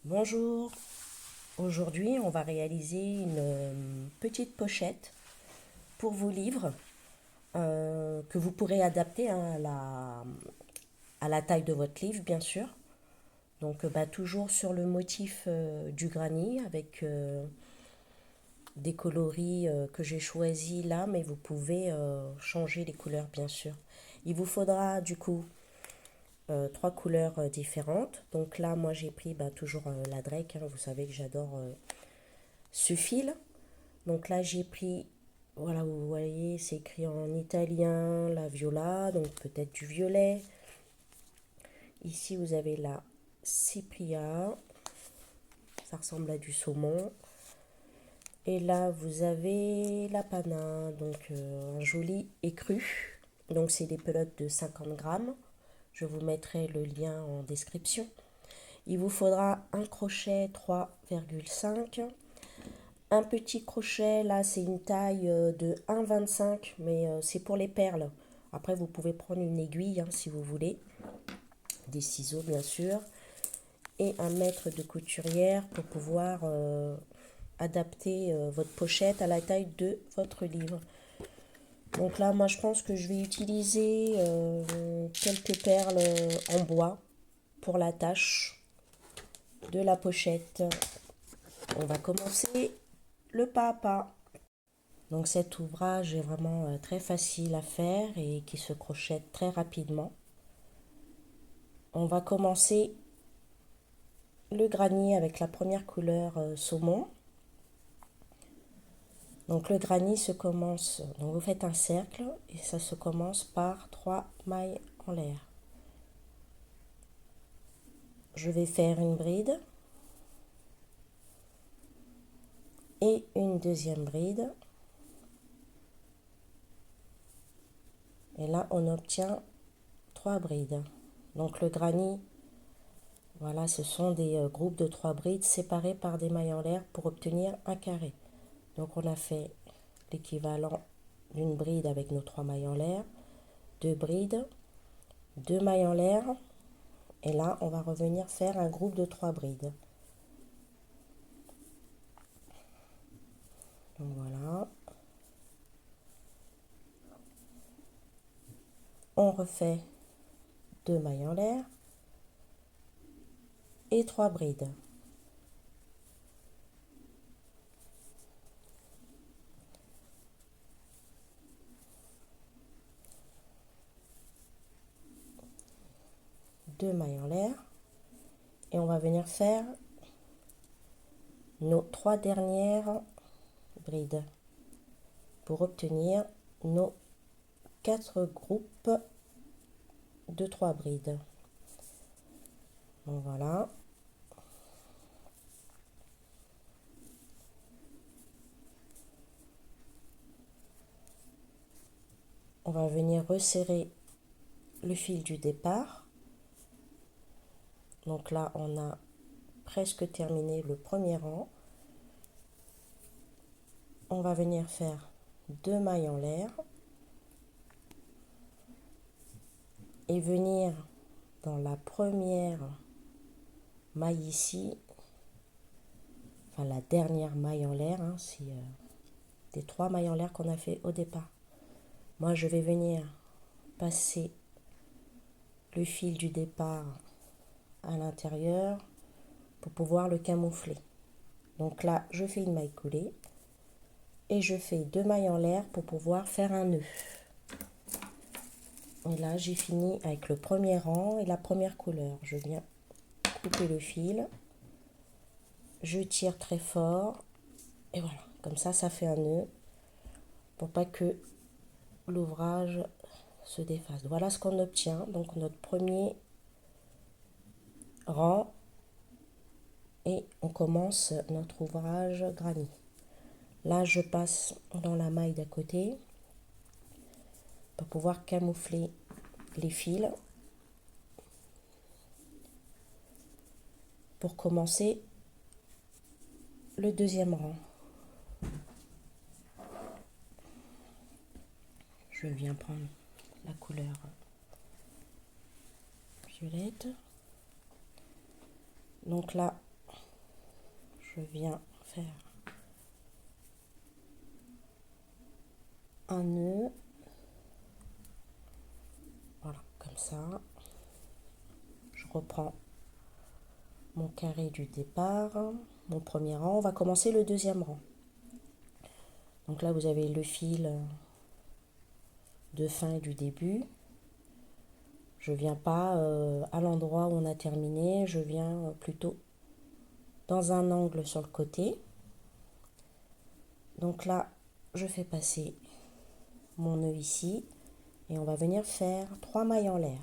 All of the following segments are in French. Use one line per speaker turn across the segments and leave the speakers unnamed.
Bonjour, aujourd'hui on va réaliser une petite pochette pour vos livres que vous pourrez adapter à la taille de votre livre bien sûr. Donc toujours sur le motif du granit avec des coloris que j'ai choisis là, mais vous pouvez changer les couleurs bien sûr. Il vous faudra du coup trois couleurs différentes. Donc là moi j'ai pris toujours la Drake, hein, vous savez que j'adore ce fil. Donc là, j'ai pris, voilà, vous voyez, c'est écrit en italien, la viola, donc peut-être du violet. Ici, vous avez la cypria, ça ressemble à du saumon. Et là, vous avez la panna, donc un joli écru. Donc, c'est des pelotes de 50 grammes. Je vous mettrai le lien en description. Il vous faudra un crochet 3,5. Un petit crochet, là, c'est une taille de 1,25, mais c'est pour les perles. Après, vous pouvez prendre une aiguille hein, si vous voulez. Des ciseaux, bien sûr. Et un mètre de couturière pour pouvoir adapter votre pochette à la taille de votre livre. Donc là, moi, je pense que je vais utiliser quelques perles en bois pour la tâche de la pochette. On va commencer le pas à pas. Donc cet ouvrage est vraiment très facile à faire et qui se crochette très rapidement. On va commencer le granit avec la première couleur saumon. Donc le granit se commence, donc vous faites un cercle et ça se commence par 3 mailles en l'air. Je vais faire une bride et une deuxième bride. Et là on obtient 3 brides. Donc le granit, voilà, ce sont des groupes de 3 brides séparés par des mailles en l'air pour obtenir un carré. Donc on a fait l'équivalent d'une bride avec nos 3 mailles en l'air, 2 brides, 2 mailles en l'air, et là on va revenir faire un groupe de 3 brides. Donc voilà. On refait 2 mailles en l'air et 3 brides. Deux mailles en l'air et on va venir faire nos 3 dernières brides pour obtenir nos 4 groupes de 3 brides. Donc voilà. On va venir resserrer le fil du départ. Donc là, on a presque terminé le premier rang. On va venir faire 2 mailles en l'air et venir dans la première maille ici, enfin la dernière maille en l'air, hein, c'est des 3 mailles en l'air qu'on a fait au départ. Moi, je vais venir passer le fil du départ à l'intérieur pour pouvoir le camoufler. Donc là, je fais une maille coulée et je fais 2 mailles en l'air pour pouvoir faire un nœud. Et là, j'ai fini avec le premier rang et la première couleur. Je viens couper le fil, je tire très fort et voilà, comme ça fait un nœud pour pas que l'ouvrage se défasse. Voilà ce qu'on obtient. Donc notre premier rang et on commence notre ouvrage granit. Là, je passe dans la maille d'à côté pour pouvoir camoufler les fils pour commencer le deuxième rang. Je viens prendre la couleur violette. Donc là, je viens faire un nœud, voilà, comme ça. Je reprends mon carré du départ, mon premier rang. On va commencer le deuxième rang. Donc là, vous avez le fil de fin et du début. Je viens pas à l'endroit où on a terminé, je viens plutôt dans un angle sur le côté. Donc là, je fais passer mon nœud ici et on va venir faire 3 mailles en l'air.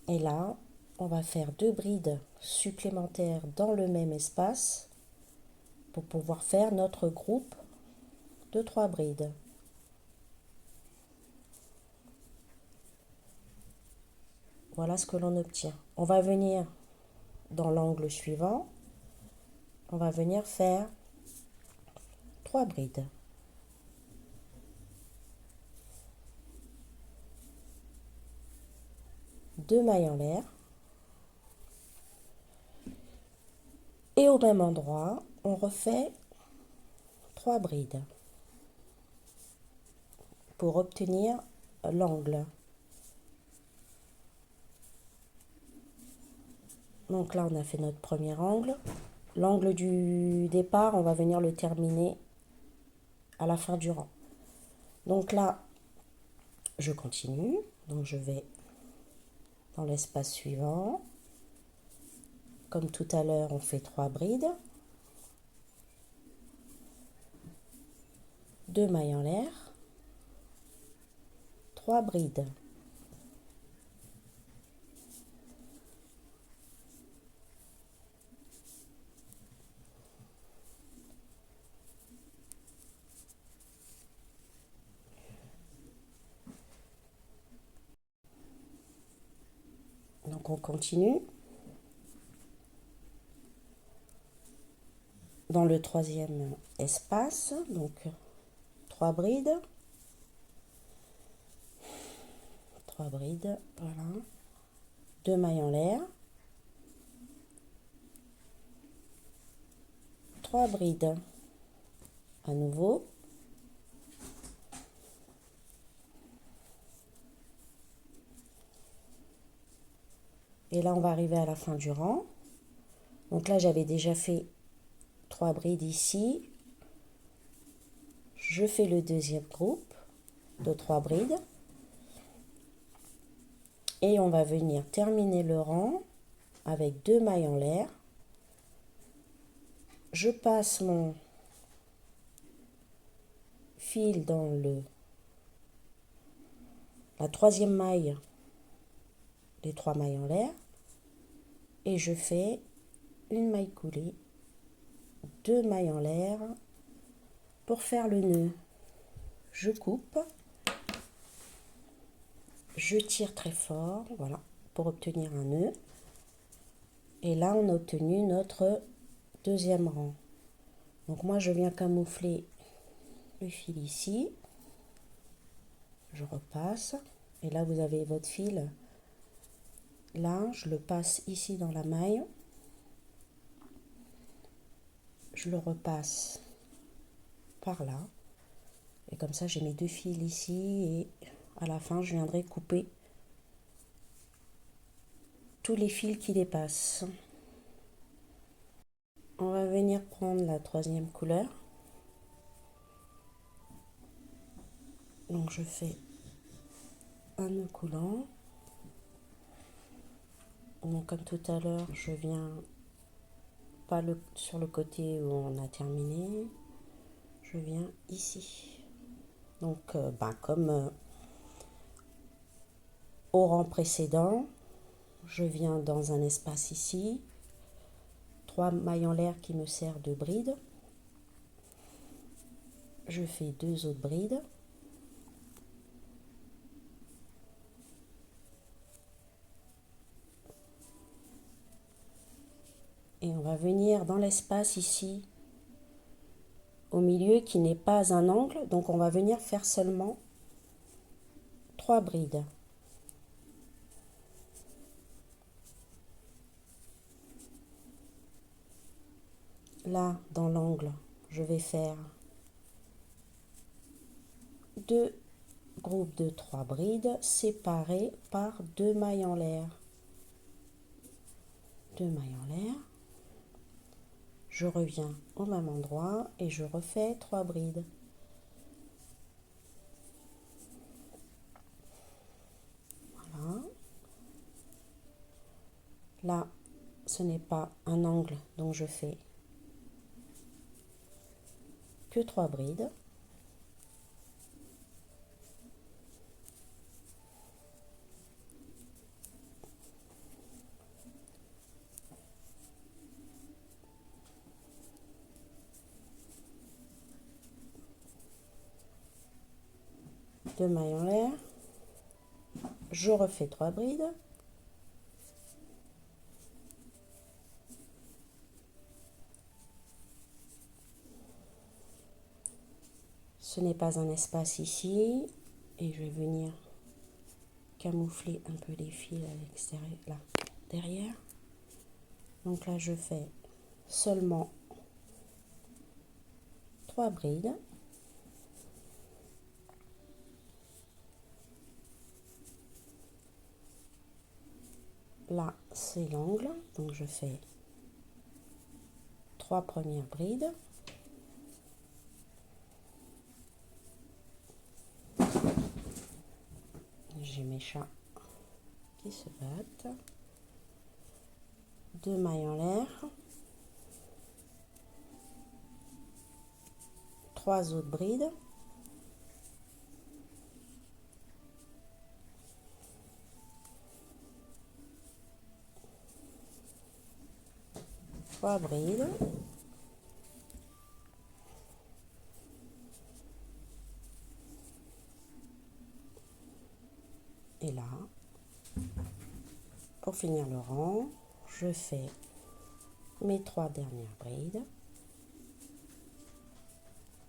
Et là, on va faire 2 brides supplémentaires dans le même espace pour pouvoir faire notre groupe de 3 brides. Voilà ce que l'on obtient. On va venir dans l'angle suivant, on va venir faire 3 brides. 2 mailles en l'air. Et au même endroit, on refait 3 brides pour obtenir l'angle. Donc là, on a fait notre premier angle. L'angle du départ, on va venir le terminer à la fin du rang. Donc là, je continue. Donc je vais dans l'espace suivant. Comme tout à l'heure, on fait 3 brides. 2 mailles en l'air. 3 brides. Donc on continue. Dans le troisième espace, donc 3 brides. 3 brides, voilà. 2 mailles en l'air. 3 brides. À nouveau. Et là, on va arriver à la fin du rang. Donc là, j'avais déjà fait 3 brides ici. Je fais le deuxième groupe de 3 brides. Et on va venir terminer le rang avec 2 mailles en l'air. Je passe mon fil dans la troisième maille des 3 mailles en l'air. Et je fais une maille coulée, 2 mailles en l'air pour faire le nœud. Je coupe, je tire très fort, voilà, pour obtenir un nœud. Et là, on a obtenu notre deuxième rang. Donc moi, je viens camoufler le fil ici. Je repasse. Et là, vous avez votre fil. Là, je le passe ici dans la maille. Je le repasse par là. Et comme ça, j'ai mes 2 fils ici. Et à la fin, je viendrai couper tous les fils qui dépassent. On va venir prendre la troisième couleur. Donc je fais un nœud coulant. Donc comme tout à l'heure, je viens pas sur le côté où on a terminé. Je viens ici. Donc comme au rang précédent, je viens dans un espace ici. 3 mailles en l'air qui me servent de bride. Je fais 2 autres brides. Et on va venir dans l'espace ici, au milieu, qui n'est pas un angle. Donc on va venir faire seulement 3 brides. là, dans l'angle, je vais faire 2 groupes de 3 brides séparés par 2 mailles en l'air. 2 mailles en l'air. Je reviens au même endroit et je refais 3 brides. Voilà. Là, ce n'est pas un angle, donc je fais que 3 brides. Deux mailles en l'air. Je refais 3 brides. Ce n'est pas un espace ici et je vais venir camoufler un peu les fils à l'extérieur, là, derrière. Donc là, je fais seulement 3 brides. Là, c'est l'angle, donc je fais 3 premières brides. J'ai mes chats qui se battent. 2 mailles en l'air. 3 autres brides. Trois brides. Et là, pour finir le rang, je fais mes 3 dernières brides.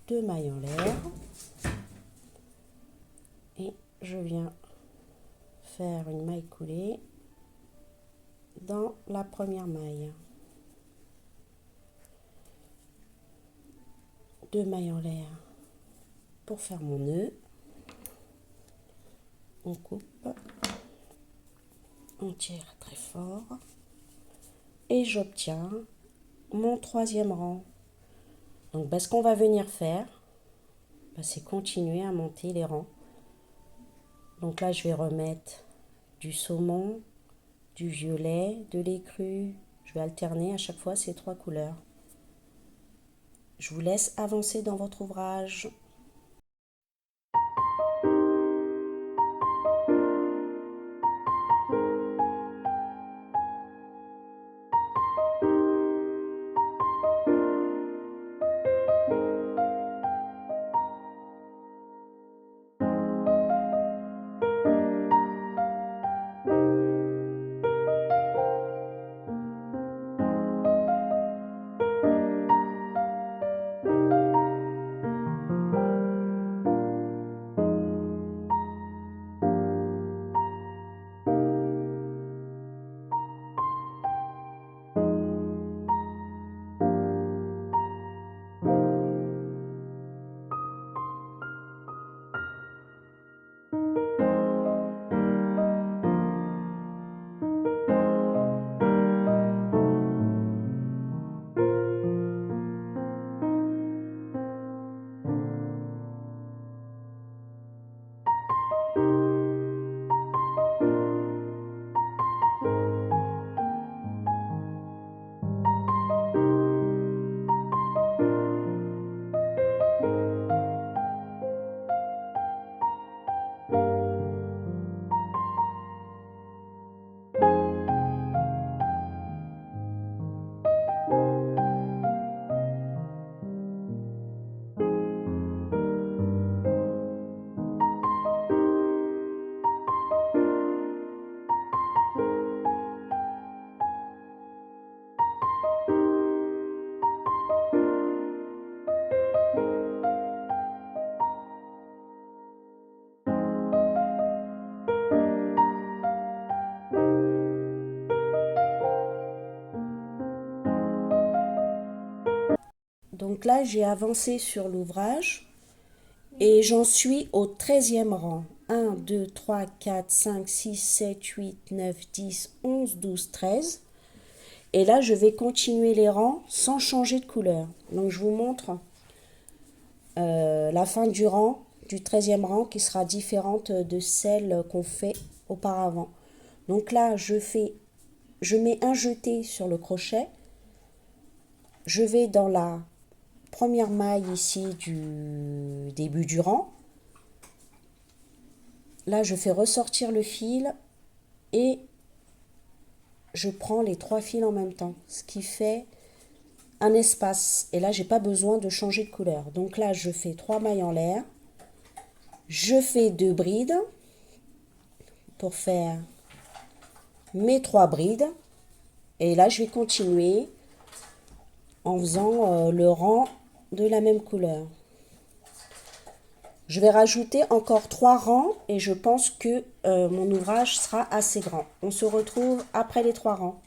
2 mailles en l'air. Et je viens faire une maille coulée dans la première maille. 2 mailles en l'air pour faire mon nœud. On coupe, on tire très fort et j'obtiens mon 3e rang. Donc ce qu'on va venir faire, c'est continuer à monter les rangs. Donc là, je vais remettre du saumon, du violet, de l'écru. Je vais alterner à chaque fois ces 3 couleurs. Je vous laisse avancer dans votre ouvrage. Donc là, j'ai avancé sur l'ouvrage et j'en suis au 13e rang. 1, 2, 3, 4, 5, 6, 7, 8, 9, 10, 11, 12, 13. Et là, je vais continuer les rangs sans changer de couleur. Donc, je vous montre la fin du rang, du 13e rang, qui sera différente de celle qu'on fait auparavant. Donc là, je mets un jeté sur le crochet. Je vais dans la première maille ici du début du rang. Là, je fais ressortir le fil et je prends les 3 fils en même temps, ce qui fait un espace. Et là, j'ai pas besoin de changer de couleur. Donc là, je fais 3 mailles en l'air. Je fais 2 brides pour faire mes 3 brides. Et là, je vais continuer en faisant le rang de la même couleur. Je vais rajouter encore 3 rangs et je pense que mon ouvrage sera assez grand. On se retrouve après les 3 rangs.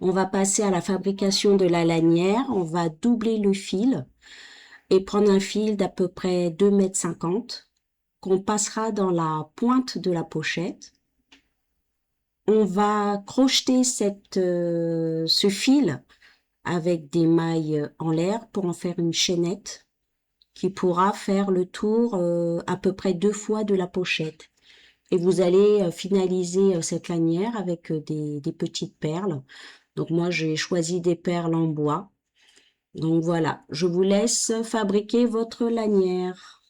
On va passer à la fabrication de la lanière. On va doubler le fil et prendre un fil d'à peu près 2,50 m qu'on passera dans la pointe de la pochette. On va crocheter ce fil avec des mailles en l'air pour en faire une chaînette qui pourra faire le tour à peu près 2 fois de la pochette. Et vous allez finaliser cette lanière avec des petites perles. Donc moi, j'ai choisi des perles en bois. Donc voilà, je vous laisse fabriquer votre lanière.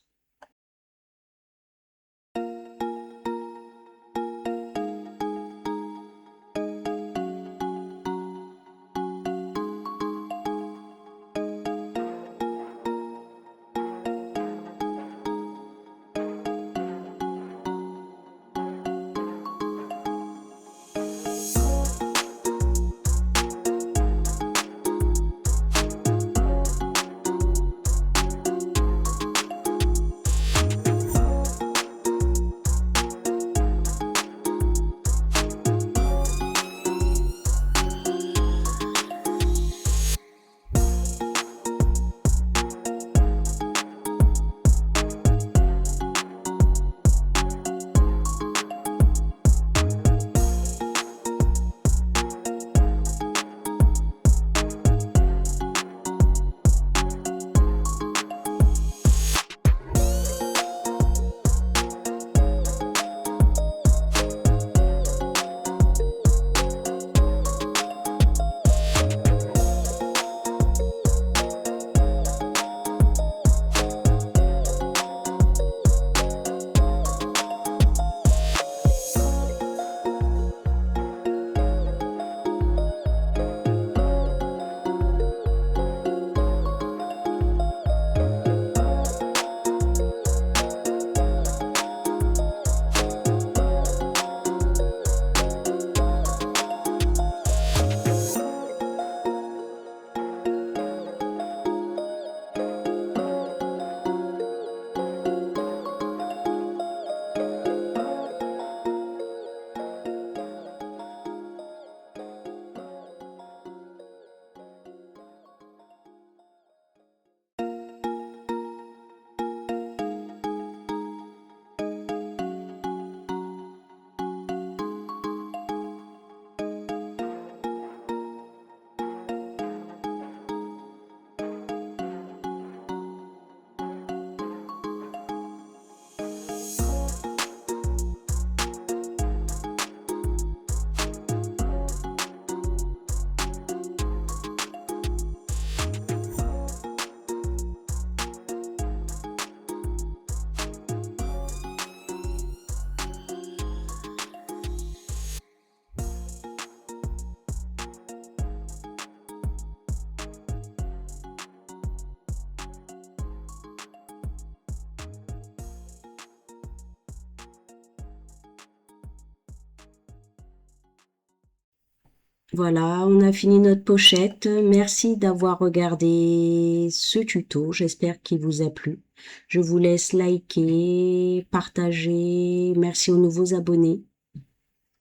Voilà, on a fini notre pochette. Merci d'avoir regardé ce tuto. J'espère qu'il vous a plu. Je vous laisse liker, partager. Merci aux nouveaux abonnés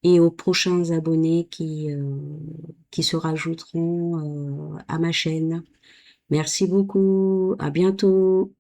et aux prochains abonnés qui se rajouteront à ma chaîne. Merci beaucoup. À bientôt.